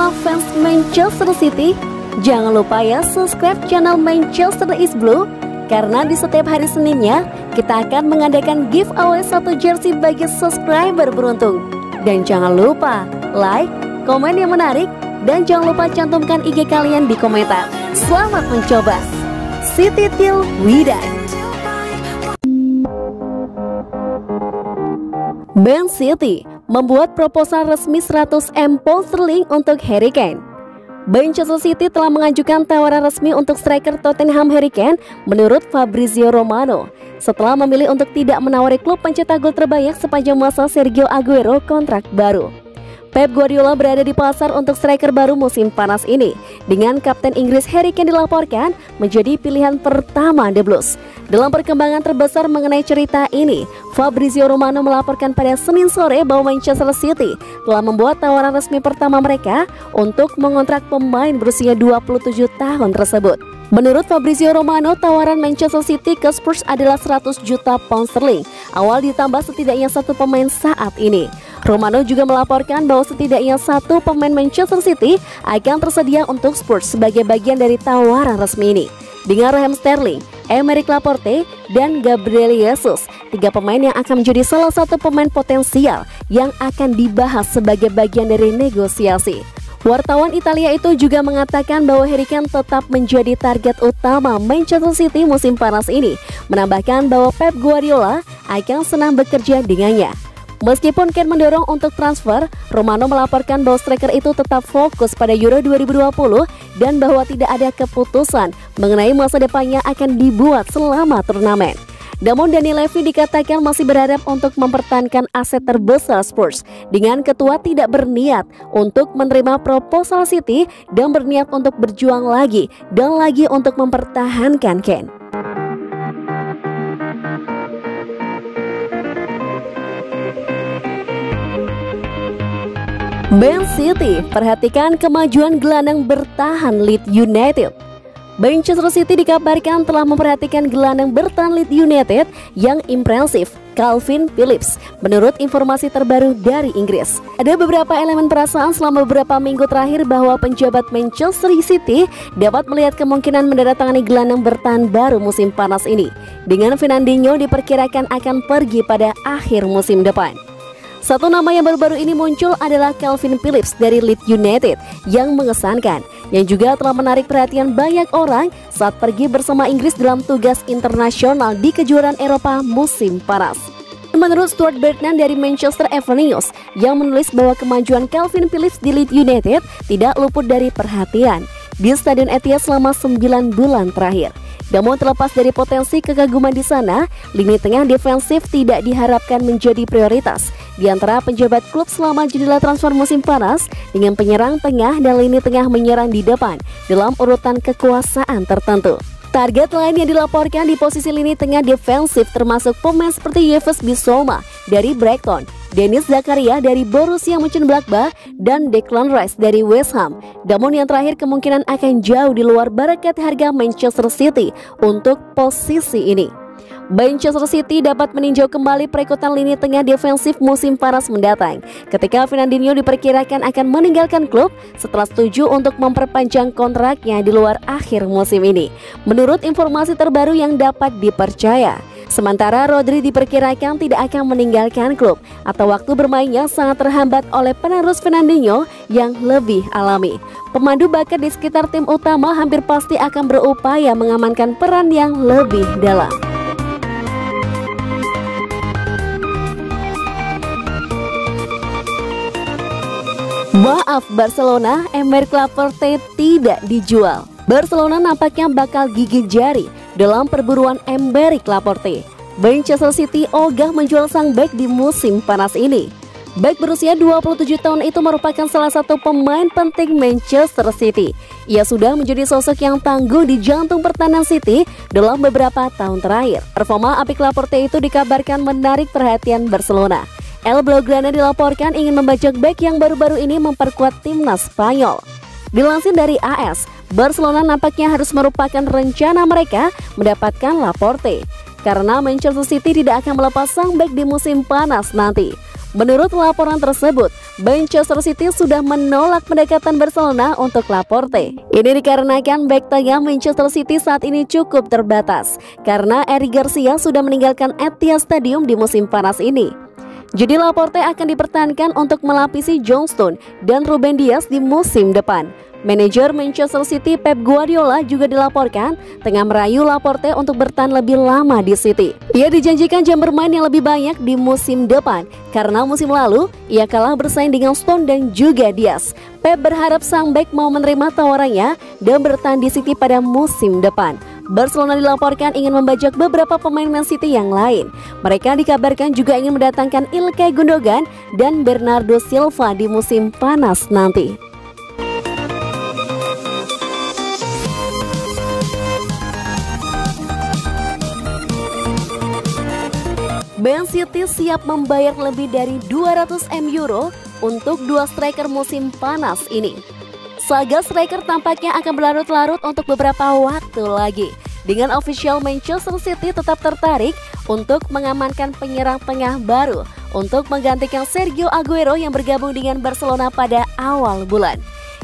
semua fans Manchester City, jangan lupa ya subscribe channel Manchester is Blue, karena di setiap hari Seninnya kita akan mengadakan giveaway 1 jersey bagi subscriber beruntung. Dan jangan lupa like, komen yang menarik, dan jangan lupa cantumkan IG kalian di komentar. Selamat mencoba. City till we die. Man City membuat proposal resmi 100M pound sterling untuk Harry Kane. Manchester City telah mengajukan tawaran resmi untuk striker Tottenham Harry Kane menurut Fabrizio Romano, setelah memilih untuk tidak menawari klub pencetak gol terbanyak sepanjang masa Sergio Aguero kontrak baru. Pep Guardiola berada di pasar untuk striker baru musim panas ini, dengan Kapten Inggris Harry Kane dilaporkan menjadi pilihan pertama The Blues. Dalam perkembangan terbesar mengenai cerita ini, Fabrizio Romano melaporkan pada Senin sore bahwa Manchester City telah membuat tawaran resmi pertama mereka untuk mengontrak pemain berusia 27 tahun tersebut. Menurut Fabrizio Romano, tawaran Manchester City ke Spurs adalah 100 juta pound sterling, awal ditambah setidaknya 1 pemain saat ini. Romano juga melaporkan bahwa setidaknya 1 pemain Manchester City akan tersedia untuk Spurs sebagai bagian dari tawaran resmi ini, dengan Raheem Sterling, Aymeric Laporte, dan Gabriel Jesus, 3 pemain yang akan menjadi salah satu pemain potensial yang akan dibahas sebagai bagian dari negosiasi. Wartawan Italia itu juga mengatakan bahwa Harry Kane tetap menjadi target utama Manchester City musim panas ini, menambahkan bahwa Pep Guardiola akan senang bekerja dengannya. Meskipun Kane mendorong untuk transfer, Romano melaporkan bahwa striker itu tetap fokus pada Euro 2020 dan bahwa tidak ada keputusan mengenai masa depannya akan dibuat selama turnamen. Namun Dani Levy dikatakan masih berharap untuk mempertahankan aset terbesar Spurs, dengan ketua tidak berniat untuk menerima proposal City dan berniat untuk berjuang lagi dan lagi untuk mempertahankan Kane. Man City perhatikan kemajuan gelandang bertahan Leeds United. Manchester City dikabarkan telah memperhatikan gelandang bertahan Leeds United yang impresif, Calvin Phillips, menurut informasi terbaru dari Inggris. Ada beberapa elemen perasaan selama beberapa minggu terakhir bahwa penjabat Manchester City dapat melihat kemungkinan mendatangani gelandang bertahan baru musim panas ini, dengan Fernandinho diperkirakan akan pergi pada akhir musim depan. Satu nama yang baru-baru ini muncul adalah Calvin Phillips dari Leeds United yang mengesankan, yang juga telah menarik perhatian banyak orang saat pergi bersama Inggris dalam tugas internasional di kejuaraan Eropa musim panas. Menurut Stuart Bertrand dari Manchester Evening News yang menulis bahwa kemajuan Calvin Phillips di Leeds United tidak luput dari perhatian di Stadion Etihad selama 9 bulan terakhir. Namun terlepas dari potensi kekaguman di sana, lini tengah defensif tidak diharapkan menjadi prioritas di antara penjabat klub selama jendela transfer musim panas, dengan penyerang tengah dan lini tengah menyerang di depan dalam urutan kekuasaan tertentu. Target lain yang dilaporkan di posisi lini tengah defensif termasuk pemain seperti Yves Bissouma dari Brighton, Denis Zakaria dari Borussia Mönchengladbach, dan Declan Rice dari West Ham. Namun yang terakhir kemungkinan akan jauh di luar bracket harga Manchester City untuk posisi ini. Manchester City dapat meninjau kembali perekrutan lini tengah defensif musim panas mendatang, ketika Fernandinho diperkirakan akan meninggalkan klub setelah setuju untuk memperpanjang kontraknya di luar akhir musim ini, menurut informasi terbaru yang dapat dipercaya. Sementara Rodri diperkirakan tidak akan meninggalkan klub atau waktu bermainnya sangat terhambat oleh penerus Fernandinho yang lebih alami. Pemandu bakat di sekitar tim utama hampir pasti akan berupaya mengamankan peran yang lebih dalam. Maaf Barcelona, Aymeric Laporte tidak dijual. Barcelona nampaknya bakal gigit jari dalam perburuan Aymeric Laporte. Manchester City ogah menjual sang bek di musim panas ini. Bek berusia 27 tahun itu merupakan salah satu pemain penting Manchester City. Ia sudah menjadi sosok yang tangguh di jantung pertahanan City dalam beberapa tahun terakhir. Performa apik Laporte itu dikabarkan menarik perhatian Barcelona. El Blaugrana dilaporkan ingin membajak bek yang baru-baru ini memperkuat timnas Spanyol. Dilansir dari AS, Barcelona nampaknya harus merupakan rencana mereka mendapatkan Laporte, karena Manchester City tidak akan melepas sang bek di musim panas nanti. Menurut laporan tersebut, Manchester City sudah menolak pendekatan Barcelona untuk Laporte. Ini dikarenakan bek tengah Manchester City saat ini cukup terbatas karena Eric Garcia sudah meninggalkan Etihad Stadium di musim panas ini. Jadi Laporte akan dipertahankan untuk melapisi John Stones dan Ruben Dias di musim depan. Manajer Manchester City Pep Guardiola juga dilaporkan tengah merayu Laporte untuk bertahan lebih lama di City. Ia dijanjikan jam bermain yang lebih banyak di musim depan karena musim lalu ia kalah bersaing dengan Stones dan juga Dias. Pep berharap sang bek mau menerima tawarannya dan bertahan di City pada musim depan. Barcelona dilaporkan ingin membajak beberapa pemain Man City yang lain. Mereka dikabarkan juga ingin mendatangkan Ilkay Gundogan dan Bernardo Silva di musim panas nanti. Man City siap membayar lebih dari 200 M euro untuk dua striker musim panas ini. Saga striker tampaknya akan berlarut-larut untuk beberapa waktu lagi. Dengan official Manchester City tetap tertarik untuk mengamankan penyerang tengah baru untuk menggantikan Sergio Aguero yang bergabung dengan Barcelona pada awal bulan.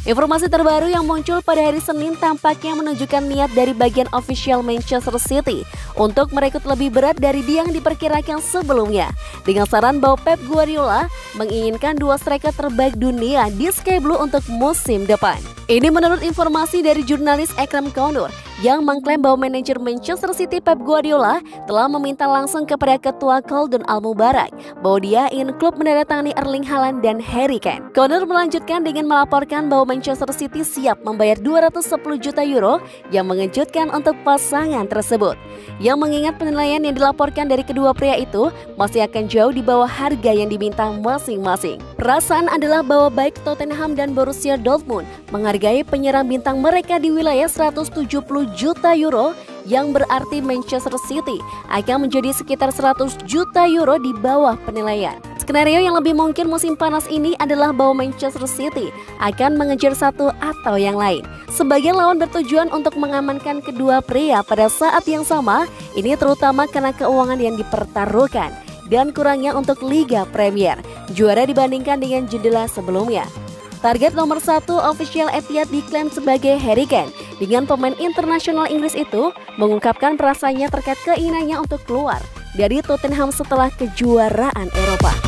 Informasi terbaru yang muncul pada hari Senin tampaknya menunjukkan niat dari bagian official Manchester City untuk merekrut lebih berat dari yang diperkirakan sebelumnya. Dengan saran bahwa Pep Guardiola menginginkan dua striker terbaik dunia di Sky Blue untuk musim depan. Ini menurut informasi dari jurnalis Ekrem Konur yang mengklaim bahwa manajer Manchester City Pep Guardiola telah meminta langsung kepada ketua Khaldoon Al-Mubarak bahwa dia ingin klub menandatangani Erling Haaland dan Harry Kane. Konur melanjutkan dengan melaporkan bahwa Manchester City siap membayar 210 juta euro yang mengejutkan untuk pasangan tersebut. Yang mengingat penilaian yang dilaporkan dari kedua pria itu masih akan jauh di bawah harga yang diminta masing-masing. Perasaan adalah bahwa baik Tottenham dan Borussia Dortmund menghargai penyerang bintang mereka di wilayah 170 juta euro, yang berarti Manchester City akan menjadi sekitar 100 juta euro di bawah penilaian. Skenario yang lebih mungkin musim panas ini adalah bahwa Manchester City akan mengejar satu atau yang lain. Sebagian lawan bertujuan untuk mengamankan kedua pria pada saat yang sama, ini terutama karena keuangan yang dipertaruhkan dan kurangnya untuk Liga Premier, juara dibandingkan dengan jendela sebelumnya. Target nomor 1 official Etihad diklaim sebagai Harry Kane. Dengan pemain internasional Inggris itu mengungkapkan perasaannya terkait keinginannya untuk keluar dari Tottenham setelah kejuaraan Eropa.